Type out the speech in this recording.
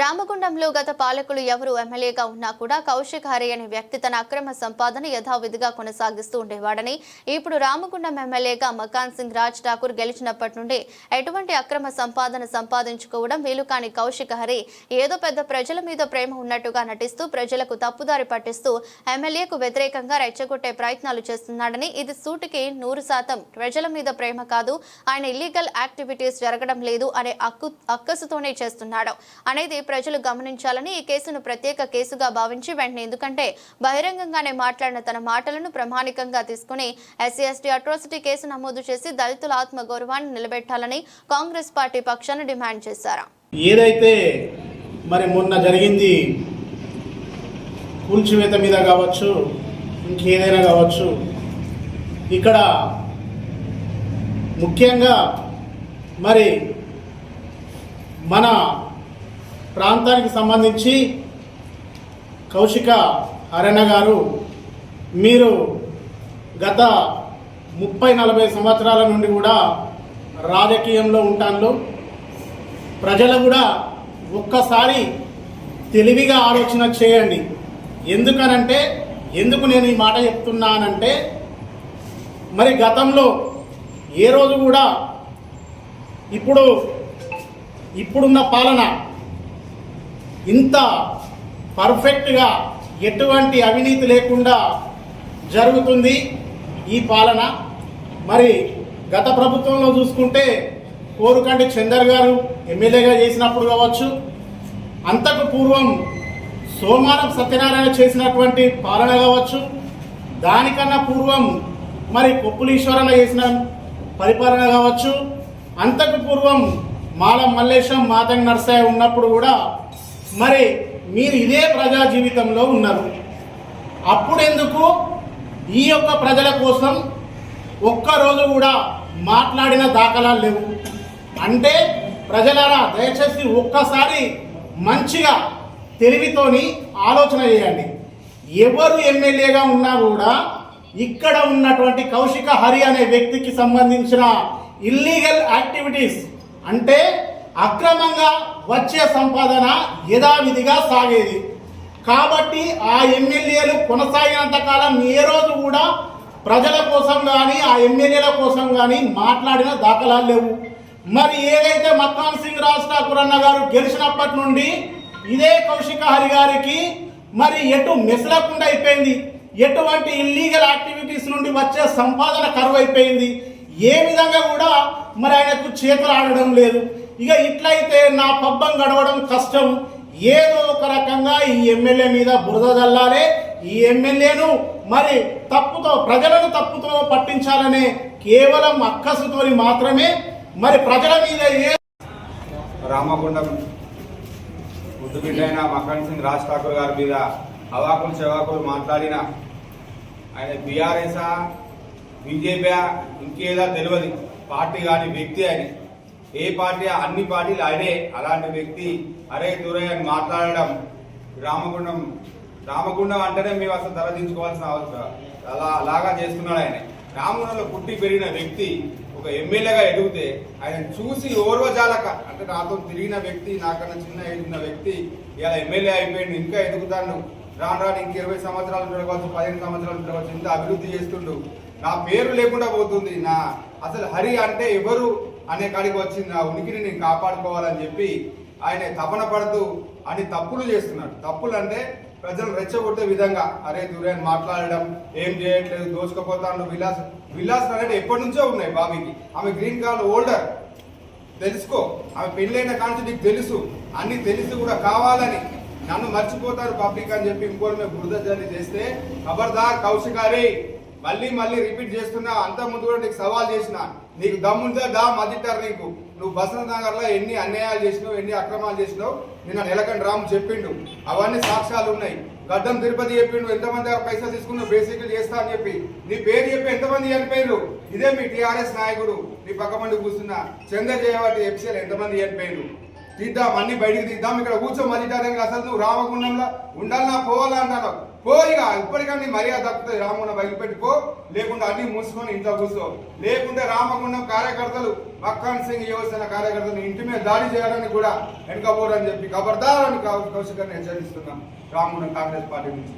రామగుండంలో గత పాలకులు ఎవరు ఎమ్మెల్యేగా ఉన్నా కూడా కౌశిక్ హరి అనే వ్యక్తి తన అక్రమ సంపాదన యథావిధిగా కొనసాగిస్తూ ఉండేవాడని, ఇప్పుడు రామగుండం ఎమ్మెల్యేగా మకాన్ సింగ్ రాజ్ ఠాకూర్ గెలిచినప్పటి నుండి ఎటువంటి అక్రమ సంపాదన సంపాదించుకోవడం వీలు కాని కౌశిక్ హరి ఏదో పెద్ద ప్రజల మీద ప్రేమ ఉన్నట్టుగా నటిస్తూ ప్రజలకు తప్పుదారి పట్టిస్తూ ఎమ్మెల్యేకు వ్యతిరేకంగా రెచ్చగొట్టే ప్రయత్నాలు చేస్తున్నాడని, ఇది సూటికి 100% ప్రజల మీద ప్రేమ కాదు, ఆయన ఇల్లీగల్ యాక్టివిటీస్ జరగడం లేదు అనే అక్కసుతోనే చేస్తున్నాడు అనేది ప్రజలు గమనించాలని ఈ కేసును ప్రత్యేక కేసుగా భావించి వెంటనే ఎందుకంటే బహిరంగంగానే మాట్లాడిన తన మాటలను ప్రామాణికంగా తీసుకుని ఎస్సీ/ఎస్టీ అట్రాసిటీ కేసు నమోదు చేసి దళితుల ఆత్మ గౌరవాన్ని నిలబెట్టాలని కాంగ్రెస్ పార్టీ పక్షాన డిమాండ్ చేశారు. ఏదైతే మరి మొన్న జరిగింది కూల్చివేత మీద కావచ్చు, ఇంకేదైనా కావచ్చు, ఇక్కడ ముఖ్యంగా మరి మన ప్రాంతానికి సంబంధించి కౌశిక హరణ గారు మీరు గత 30-40 సంవత్సరాల నుండి కూడా రాజకీయంలో ఉంటాను. ప్రజలు కూడా ఒక్కసారి తెలివిగా ఆలోచన చేయండి. ఎందుకు నేను ఈ మాట చెప్తున్నానంటే, మరి గతంలో ఏ రోజు కూడా ఇప్పుడున్న పాలన ఇంత పర్ఫెక్ట్గా ఎటువంటి అవినీతి లేకుండా జరుగుతుంది ఈ పాలన. మరి గత ప్రభుత్వంలో చూసుకుంటే కోరుకంటి చందర్ గారు ఎమ్మెల్యేగా చేసినప్పుడు కావచ్చు, అంతకు పూర్వం సోమారం సత్యనారాయణ చేసినటువంటి పాలన కావచ్చు, దానికన్నా పూర్వం మరి కొప్పులీశ్వరన్న చేసిన పరిపాలన కావచ్చు, అంతకు పూర్వం మాలం మల్లేశం మాతంగ్ నర్సయ్య ఉన్నప్పుడు కూడా మరి మీరు ఇదే ప్రజా జీవితంలో ఉన్నారు. అప్పుడెందుకు ఈ యొక్క ప్రజల కోసం ఒక్కరోజు కూడా మాట్లాడిన దాఖలాలు లేవు? అంటే ప్రజలారా దయచేసి ఒక్కసారి మంచిగా తెలివితోని ఆలోచన చేయండి. ఎవరు ఎమ్మెల్యేగా ఉన్నా కూడా ఇక్కడ ఉన్నటువంటి కౌశిక హరి అనే వ్యక్తికి సంబంధించిన ఇల్లీగల్ యాక్టివిటీస్ అంటే అక్రమంగా వచ్చే సంపాదన యథావిధిగా సాగేది. కాబట్టి ఆ ఎమ్మెల్యేలు కొనసాగినంత కాలం ఏ రోజు కూడా ప్రజల కోసం కానీ ఆ ఎమ్మెల్యేల కోసం కానీ మాట్లాడిన దాఖలాలు లేవు. మరి ఏదైతే మకాన్ సింగ్ రాజ్ ఠాకూర్ అన్న గారు గెలిచినప్పటి నుండి ఇదే కౌశిక హరి గారికి మరి ఎటు మెసలకుండా అయిపోయింది, ఎటువంటి ఇల్లీగల్ యాక్టివిటీస్ నుండి వచ్చే సంపాదన కరువు అయిపోయింది. ఏ విధంగా కూడా మరి ఆయనకు చేతులు ఆడడం లేదు. ఇక ఇట్లయితే నా పబ్బం గడవడం కష్టం. ఏదో ఒక రకంగా ఈ ఎమ్మెల్యే మీద బురద జల్లాలే, ఈ ఎమ్మెల్యేను మరి ప్రజలను తప్పుతో పట్టించాలనే కేవలం అక్కసుతోని మాత్రమే మరి ప్రజల మీద రామగుండం ముద్దుబిడ్డైన మకాన్ సింగ్ రాజ్ ఠాకూర్ గారి మీద అవాకులు చెవాకులు మాట్లాడిన ఆయన బీఆర్ఎస్ బీజేపీ ఇంకేదా తెలియదు పార్టీ కానీ వ్యక్తి అని, ఏ పార్టీ అన్ని పార్టీలు ఆయనే. అలాంటి వ్యక్తి అరే దూరయ్య అని మాట్లాడడం రామగుండం అంటేనే మేము అసలు తలదించుకోవాల్సిన అవసరం అలాగా చేస్తున్నాడు ఆయన. రామగుండంలో పుట్టి పెరిగిన వ్యక్తి ఒక ఎమ్మెల్యేగా ఎదిగితే ఆయన చూసి ఓర్వజాలక, అంటే నాతో తిరిగిన వ్యక్తి, నాకన్నా చిన్న ఎదిగిన వ్యక్తి ఇలా ఎమ్మెల్యే అయిపోయింది, ఇంకా ఎదుగుతాను, రాను ఇంక 20 సంవత్సరాలు ఉండవచ్చు, 15 సంవత్సరాలు ఉండవచ్చు, ఇంత అభివృద్ధి చేస్తుండు, నా పేరు లేకుండా పోతుంది, నా అసలు హరి అంటే ఎవరు అనే కాడికి వచ్చింది, నా ఉనికిని నేను కాపాడుకోవాలని చెప్పి ఆయన తపన పడుతూ అన్ని తప్పులు చేస్తున్నాడు. తప్పులు అంటే ప్రజలు రెచ్చగొట్టే విధంగా అరే దూరాన్ని మాట్లాడడం, ఏం చేయట్లేదు, దోచుకపోతాను, విలాస్ అనేది ఎప్పటి నుంచో ఉన్నాయి బాబీకి. ఆమె గ్రీన్ కార్డు హోల్డర్, తెలుసుకో, ఆమె పెళ్ళైన కాంచి నీకు తెలుసు, అన్ని తెలిసి కూడా కావాలని నన్ను మర్చిపోతారు పబ్లిక్ అని చెప్పి ఇంకోటి మేము బురద జల్లి చేస్తే ఖబర్దార్ కౌశికారి, మళ్ళీ రిపీట్ చేస్తున్నా. అంత ముందు కూడా నీకు సవాల్ చేసిన, నీకు దమ్ముంటే మదింటారు నీకు. నువ్వు బసంత్ నగర్ లో ఎన్ని అన్యాయాలు చేసినావు, ఎన్ని అక్రమాలు చేసినావు నిన్న నెలకంటి రాము చెప్పిండు, అవన్నీ సాక్ష్యాలు ఉన్నాయి. గడ్డం తిరుపతి చెప్పిండు, ఎంతమంది పైసలు తీసుకున్నావు బేసిక్లు చేస్తా అని చెప్పి. నీ పేరు చెప్పి ఎంతమంది చనిపోయారు? ఇదే మీ టీఆర్ఎస్ నాయకుడు నీ పక్క మంది కూర్చున్న చంద్ర జయవాటి ఎఫ్సీఎల్ ఎంతమంది చనిపోయారు? తీద్దాం, అన్ని బయటికి తీద్దాం, ఇక్కడ కూర్చో మదింటారు. అసలు నువ్వు రామగుండంలో ఉండాలన్నా పోవాలా అంటారు. పో, ఇక ఇప్పటికన్నా మర్యాద తప్పుతుంది. రామగుండం వదిలిపెట్టి పో, లేకుండా అన్ని మూసుకొని ఇంట్లో కూర్చో. లేకుంటే రామగుండం కార్యకర్తలు మక్కాన్ సింగ్ యువసేన కార్యకర్తలు ఇంటి మీద దాడి చేయడానికి కూడా వెనుకపోరని చెప్పి ఖబర్దార్ అని కౌశిక్ గారిని హెచ్చరిస్తున్నాం రామగుండం కాంగ్రెస్ పార్టీ నుంచి.